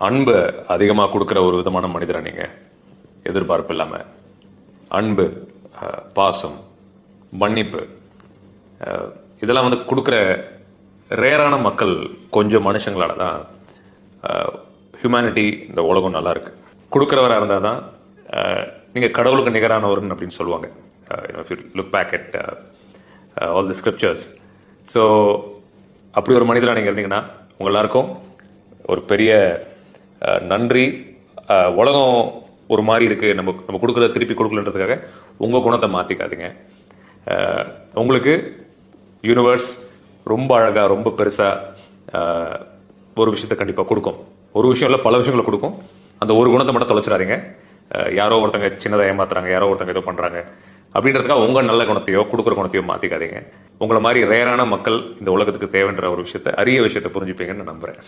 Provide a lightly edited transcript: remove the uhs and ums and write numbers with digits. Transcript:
அன்பு அதிகமாக கொடுக்குற ஒரு விதமான மனிதரை நீங்கள் எதிர்பார்ப்பு இல்லாமல் அன்பு, பாசம், மன்னிப்பு இதெல்லாம் வந்து கொடுக்குற ரேரான மக்கள் கொஞ்சம் மனுஷங்களால தான் ஹியூமனிட்டி இந்த உலகம் நல்லா இருக்கு. கொடுக்குறவராக இருந்தால் தான் நீங்கள் கடவுளுக்கு நிகரானவர்னு அப்படின்னு சொல்லுவாங்க. if you look back at all the scriptures. So அப்படி ஒரு மனிதராக நீங்கள் இருந்தீங்கன்னா உங்கள் எல்லாருக்கும் ஒரு பெரிய நன்றி. உலகம் ஒரு மாதிரி இருக்குது, நம்ம கொடுக்குறத திருப்பி கொடுக்கலன்றதுக்காக உங்கள் குணத்தை மாற்றிக்காதீங்க. உங்களுக்கு யூனிவர்ஸ் ரொம்ப அழகாக ரொம்ப பெருசாக ஒரு விஷயத்தை கண்டிப்பாக கொடுக்கும். ஒரு விஷயம் இல்லை, பல விஷயங்களை கொடுக்கும். அந்த ஒரு குணத்தை மட்டும் தொலைச்சிடாதீங்க. யாரோ ஒருத்தங்க சின்னதாக ஏமாத்துறாங்க, யாரோ ஒருத்தங்க ஏதோ பண்ணுறாங்க அப்படின்றதுக்காக உங்கள் நல்ல குணத்தையோ கொடுக்குற குணத்தையோ மாற்றிக்காதீங்க. உங்களை மாதிரி ரேரான மக்கள் இந்த உலகத்துக்கு தேவைன்ற ஒரு விஷயத்தை, அரிய விஷயத்தை புரிஞ்சுப்பீங்கன்னு நான் நம்புகிறேன்.